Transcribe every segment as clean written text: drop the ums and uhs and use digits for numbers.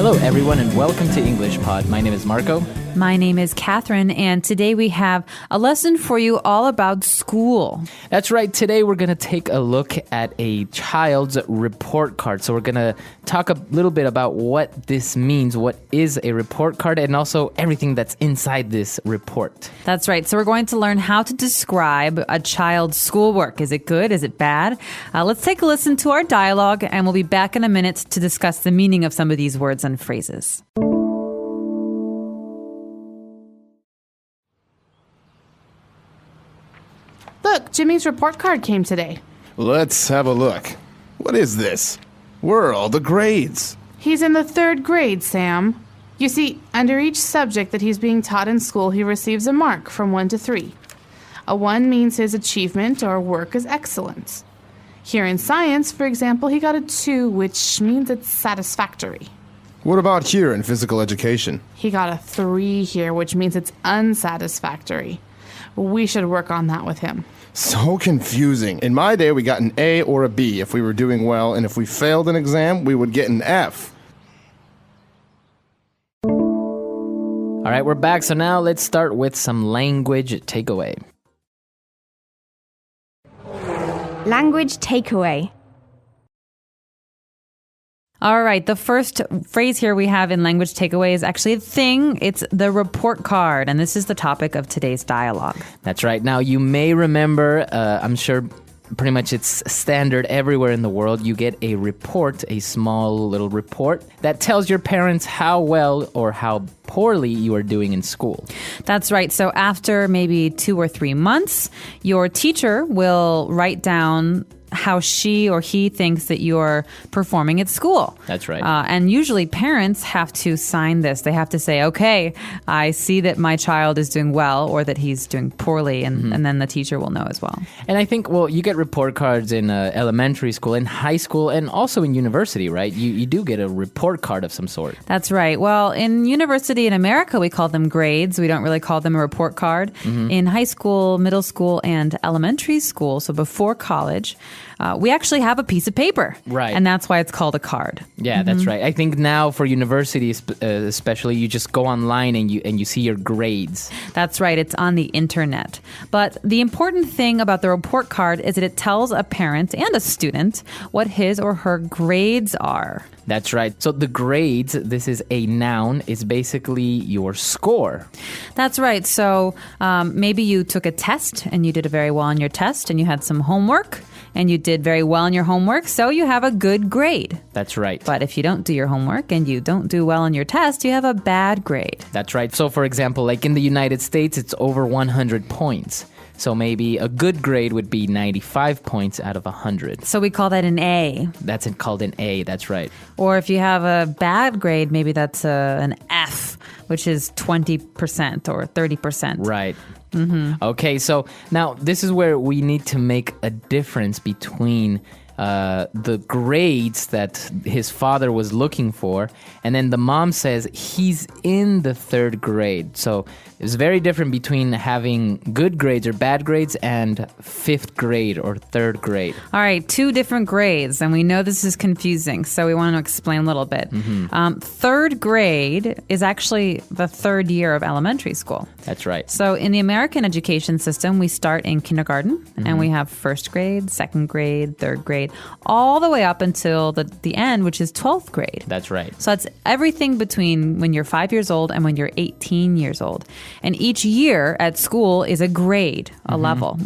Hello, everyone, and welcome to English Pod. My name is Marco. My name is Catherine, and today we have a lesson for you all about school. That's right. Today we're going to take a look at a child's report card. So we're going to talk a little bit about what this means, what is a report card, and also everything that's inside this report. That's right. So we're going to learn how to describe a child's schoolwork. Is it good? Is it bad? Let's take a listen to our dialogue, and we'll be back in a minute to discuss the meaning of some of these words and phrases. Look, Jimmy's report card came today. Let's have a look. What is this? Where are all the grades? He's in the 3rd grade, Sam. You see, under each subject that he's being taught in school, he receives a mark from 1 to 3. A 1 means his achievement or work is excellent. Here in science, for example, he got a 2, which means it's satisfactory. What about here in physical education? He got a 3 here, which means it's unsatisfactory. We should work on that with him. So confusing. In my day, we got an A or a B if we were doing well, and if we failed an exam, we would get an F. All right, we're back. So now let's start with some language takeaway. Language takeaway. All right, the first phrase here we have in language takeaway is actually a thing. It's the report card, and this is the topic of today's dialogue. That's right. Now, you may remember, I'm sure pretty much it's standard everywhere in the world. You get a report, a small little report that tells your parents how well or how poorly you are doing in school. That's right. So after maybe 2 or 3 months, your teacher will write down how she or he thinks that you're performing at school. That's right. And usually parents have to sign this. They have to say, okay, I see that my child is doing well or that he's doing poorly, and then the teacher will know as well. And I think, well, you get report cards in elementary school, in high school, and also in university, right? You do get a report card of some sort. That's right. Well, in university in America, we call them grades. We don't really call them a report card. In high school, middle school, and elementary school, so before college, we actually have a piece of paper. Right. And that's why it's called a card. Yeah, that's right. I think now for universities especially, you just go online and you see your grades. That's right. It's on the internet. But the important thing about the report card is that it tells a parent and a student what his or her grades are. That's right. So the grades, this is a noun, is basically your score. That's right. So maybe you took a test and you did very well on your test and you had some homework and you did very well in your homework, so you have a good grade. That's right. But if you don't do your homework and you don't do well on your test, you have a bad grade. That's right. So for example, like in the United States, it's over 100 points. So maybe a good grade would be 95 points out of 100. So we call that an A. That's called an A, that's right. Or if you have a bad grade, maybe that's an F, which is 20% or 30%. Right. Okay, so now this is where we need to make a difference between the grades that his father was looking for, and then the mom says he's in the 3rd grade. So it's very different between having good grades or bad grades and 5th grade or 3rd grade. All right, 2 different grades, and we know this is confusing, so we want to explain a little bit. 3rd grade is actually the 3rd year of elementary school. That's right. So in the American education system, we start in kindergarten, and we have 1st grade, 2nd grade, 3rd grade, all the way up until the end, which is 12th grade. That's right. So it's everything between when you're 5 years old and when you're 18 years old. And each year at school is a grade, a level.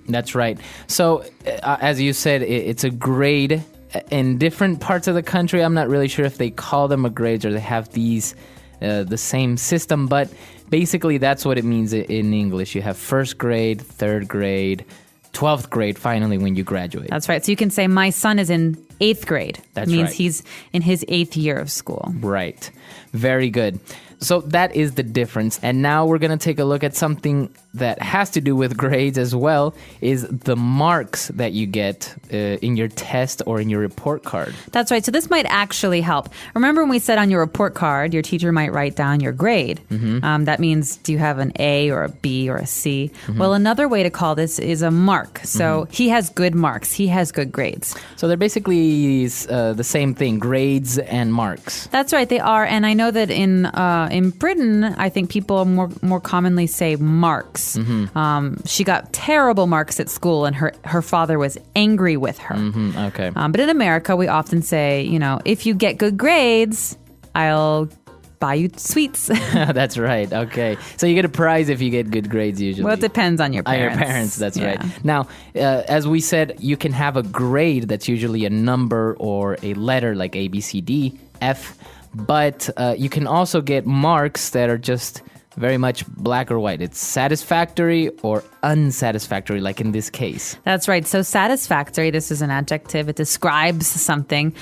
That's right. So as you said, it's a grade. In different parts of the country, I'm not really sure if they call them a grades or they have these the same system, but basically that's what it means in English. You have 1st grade, 3rd grade, 12th grade finally when you graduate. That's right. So you can say my son is in 8th grade. That's means right. he's in his 8th year of school. Right. Very good. So that is the difference. And now we're going to take a look at something that has to do with grades as well, is the marks that you get in your test or in your report card. That's right. So this might actually help. Remember when we said on your report card, your teacher might write down your grade. That means, do you have an A or a B or a C? Well, another way to call this is a mark. So he has good marks. He has good grades. So they're basically the same thing, grades and marks. That's right. They are. And I know that in Britain, I think people more commonly say marks. She got terrible marks at school and her father was angry with her. Okay. But in America, we often say, if you get good grades, I'll buy you sweets. That's right. Okay. So you get a prize if you get good grades usually. Well, it depends on your parents. On your parents, that's Yeah. right. Now, as we said, you can have a grade that's usually a number or a letter like A, B, C, D, F. But you can also get marks that are just very much black or white. It's satisfactory or unsatisfactory, like in this case. That's right. So satisfactory, this is an adjective. It describes something,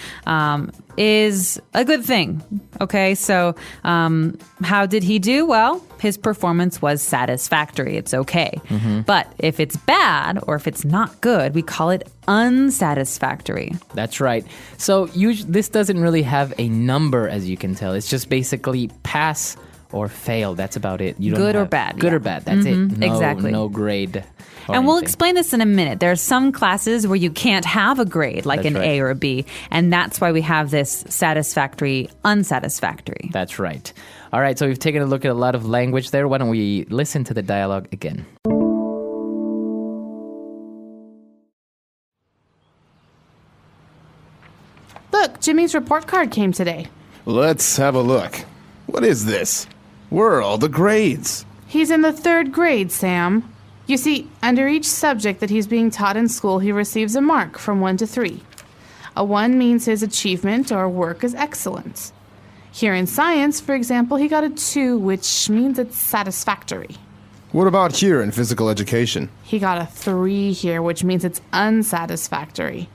is a good thing. Okay, so how did he do? Well, his performance was satisfactory. It's okay. But if it's bad or if it's not good, we call it unsatisfactory. That's right. So this doesn't really have a number, as you can tell. It's just basically pass or fail. That's about it. You don't Good or have- bad, Good yeah. or bad. That's it. No, exactly. No grade. or And we'll anything. explain this in a minute. There are some classes where you can't have a grade, like That's an right. A or a B. And that's why we have this satisfactory, unsatisfactory. That's right. All right. So we've taken a look at a lot of language there. Why don't we listen to the dialogue again? Look, Jimmy's report card came today. Let's have a look. What is this? Where are all the grades? He's in the 3rd grade, Sam. You see, under each subject that he's being taught in school, he receives a mark from 1 to 3. A 1 means his achievement or work is excellent. Here in science, for example, he got a 2, which means it's satisfactory. What about here in physical education? He got a 3 here, which means it's unsatisfactory.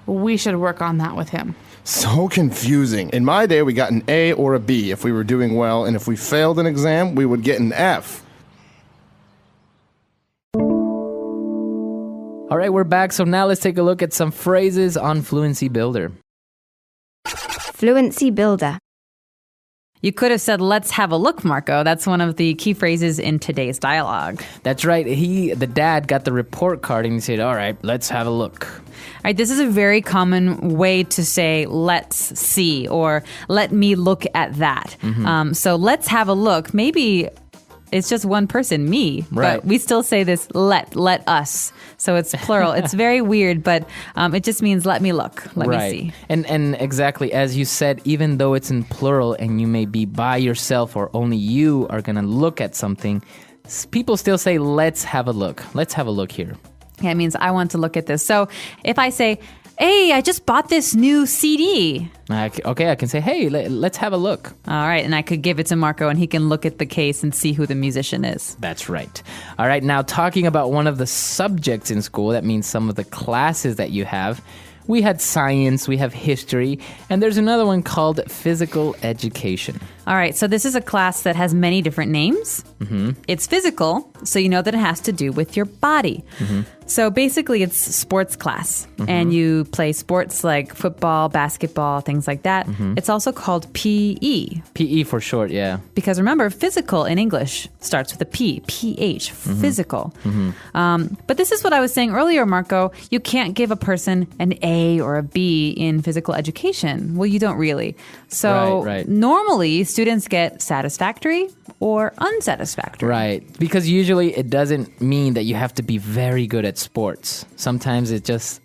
We should work on that with him. So confusing. In my day, we got an A or a B if we were doing well, and if we failed an exam, we would get an F. All right, we're back. So now let's take a look at some phrases on Fluency Builder. Fluency Builder. You could have said, let's have a look, Marco. That's one of the key phrases in today's dialogue. That's right. The dad got the report card and he said, all right, let's have a look. All right, this is a very common way to say, let's see, or let me look at that. So let's have a look. Maybe it's just one person, me. Right. But we still say this, let us. So it's plural. It's very weird, but it just means let me look. Let me see. And exactly, as you said, even though it's in plural and you may be by yourself or only you are going to look at something, people still say, let's have a look. Let's have a look here. Yeah, it means I want to look at this. So if I say, hey, I just bought this new CD. Okay, I can say, hey, let's have a look. All right, and I could give it to Marco and he can look at the case and see who the musician is. That's right. All right, now talking about one of the subjects in school, that means some of the classes that you have. We had science, we have history, and there's another one called physical education. All right, so this is a class that has many different names. It's physical, so you know that it has to do with your body. So basically, it's sports class, and you play sports like football, basketball, things like that. It's also called PE. PE for short, yeah. Because remember, physical in English starts with a P, PH, physical. But this is what I was saying earlier, Marco. You can't give a person an A or a B in physical education. Well, you don't really. So Right. normally, students get satisfactory or unsatisfactory. Right, because usually it doesn't mean that you have to be very good at sports. Sometimes it just,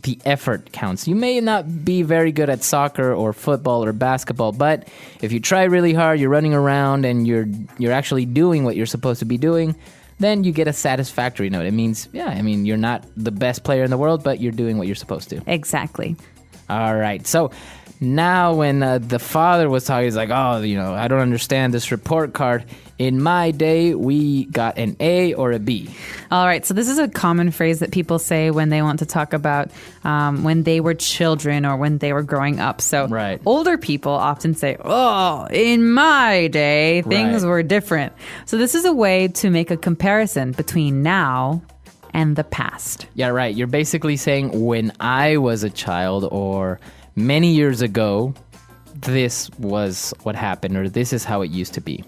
the effort counts. You may not be very good at soccer or football or basketball, but if you try really hard, you're running around and you're actually doing what you're supposed to be doing, then you get a satisfactory note. It means, you're not the best player in the world, but you're doing what you're supposed to. Exactly. All right, so Now, when the father was talking, he's like, oh, I don't understand this report card. In my day, we got an A or a B. All right. So this is a common phrase that people say when they want to talk about when they were children or when they were growing up. So Right. older people often say, oh, in my day, things Right. were different. So this is a way to make a comparison between now and the past. Yeah, right. You're basically saying when I was a child or many years ago, this was what happened, or this is how it used to be.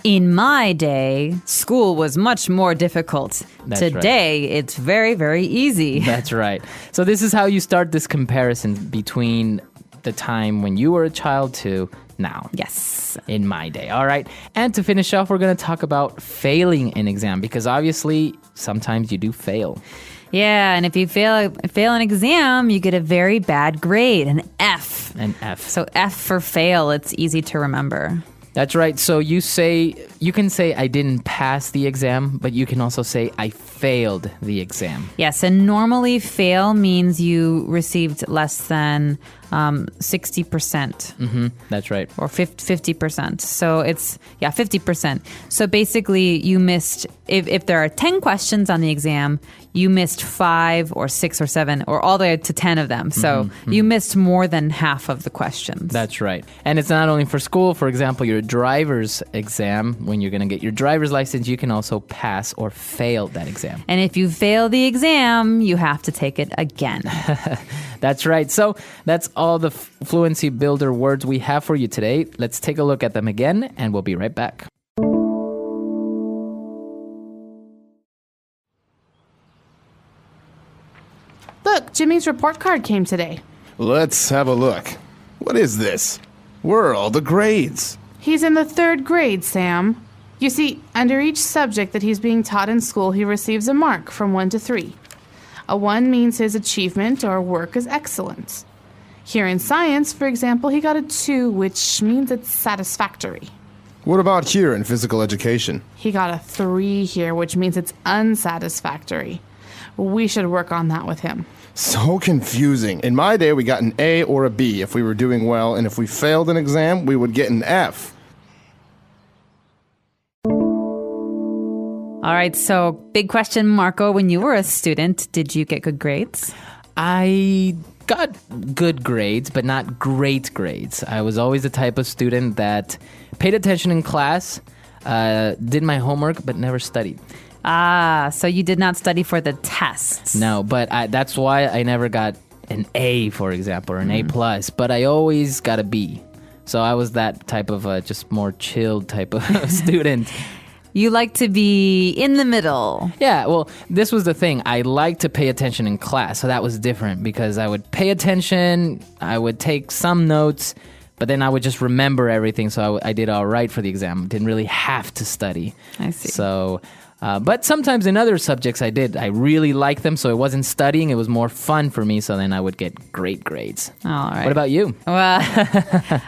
In my day, school was much more difficult. That's right. Today, it's very, very easy. That's right. So this is how you start this comparison between the time when you were a child to now. Yes. In my day. All right. And to finish off, we're going to talk about failing an exam because obviously sometimes you do fail. Yeah, and if you fail an exam, you get a very bad grade, an F. An F. So F for fail, it's easy to remember. That's right. So you can say I didn't pass the exam, but you can also say I failed the exam. Yes, and normally fail means you received less than 60%. That's right. Or 50%. So it's, 50%. So basically you missed, if there are 10 questions on the exam, you missed 5 or 6 or 7 or all the way to 10 of them. So you missed more than half of the questions. That's right. And it's not only for school. For example, your driver's exam, when you're going to get your driver's license, you can also pass or fail that exam. And if you fail the exam, you have to take it again. That's right. So that's all the Fluency Builder words we have for you today. Let's take a look at them again, and we'll be right back. Look, Jimmy's report card came today. Let's have a look. What is this? Where are all the grades? He's in the 3rd grade, Sam. You see, under each subject that he's being taught in school, he receives a mark from 1 to 3. A 1 means his achievement or work is excellent. Here in science, for example, he got a 2, which means it's satisfactory. What about here in physical education? He got a 3 here, which means it's unsatisfactory. We should work on that with him. So confusing. In my day, we got an A or a B if we were doing well, and if we failed an exam, we would get an F. All right, so big question, Marco. When you were a student, did you get good grades? I got good grades, but not great grades. I was always the type of student that paid attention in class, did my homework, but never studied. Ah, so you did not study for the tests. No, but that's why I never got an A, for example, or an A+, but I always got a B. So I was that type of just more chilled type of student. You like to be in the middle. Yeah, well, this was the thing. I liked to pay attention in class, so that was different because I would pay attention, I would take some notes, but then I would just remember everything, so I did all right for the exam. Didn't really have to study. I see. So, but sometimes in other subjects I did. I really liked them, so it wasn't studying. It was more fun for me, so then I would get great grades. All right. What about you? Well,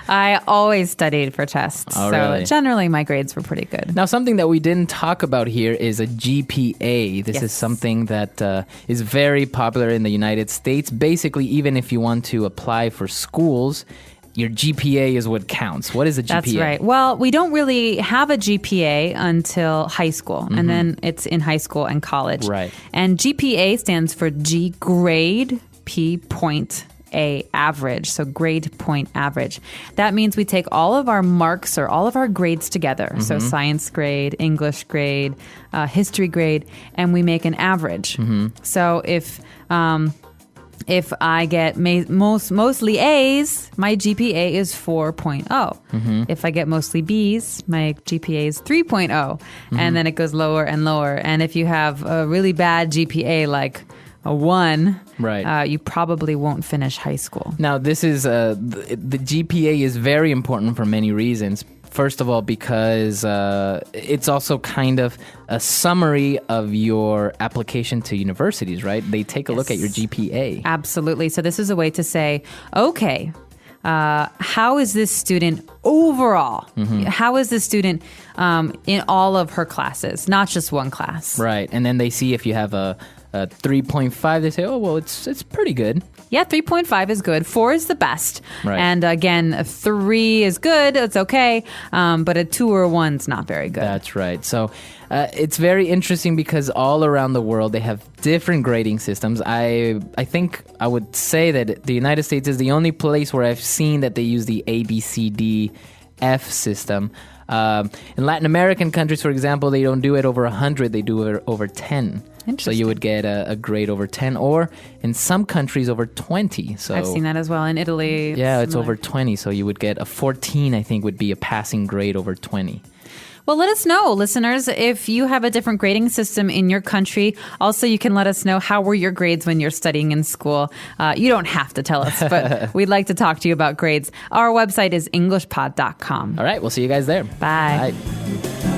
I always studied for tests. Oh, so really? generally my grades were pretty good. Now, something that we didn't talk about here is a GPA. This Yes. is something that is very popular in the United States. Basically, even if you want to apply for schools, your GPA is what counts. What is a GPA? That's right. Well, we don't really have a GPA until high school, and then it's in high school and college. Right. And GPA stands for G grade, P point, A average. So grade point average. That means we take all of our marks or all of our grades together. So science grade, English grade, history grade, and we make an average. So if I get mostly A's, my GPA is 4.0. If I get mostly B's, my GPA is 3.0. And then it goes lower and lower. And if you have a really bad GPA, like a 1, Right. You probably won't finish high school. Now, this is the GPA is very important for many reasons. First of all, because it's also kind of a summary of your application to universities, right? They take a look at your GPA. Absolutely. So this is a way to say, okay, how is this student overall? How is this student in all of her classes, not just one class? Right. And then they see if you have a 3.5, they say, oh, well, it's pretty good. Yeah, 3.5 is good. 4 is the best. Right. And again, a 3 is good. It's okay. But a 2 or a 1's not very good. That's right. So it's very interesting because all around the world they have different grading systems. I think I would say that the United States is the only place where I've seen that they use the A, B, C, D, F system. In Latin American countries, for example, they don't do it over 100, they do it over 10. So Interesting. you would get a grade over 10, or in some countries over 20. So I've seen that as well in Italy. yeah, it's similar. over 20. So you would get a 14, I think, would be a passing grade over 20. Well, let us know, listeners, if you have a different grading system in your country. Also, you can let us know how were your grades when you're studying in school. You don't have to tell us, but we'd like to talk to you about grades. Our website is englishpod.com. All right, we'll see you guys there. Bye. Bye.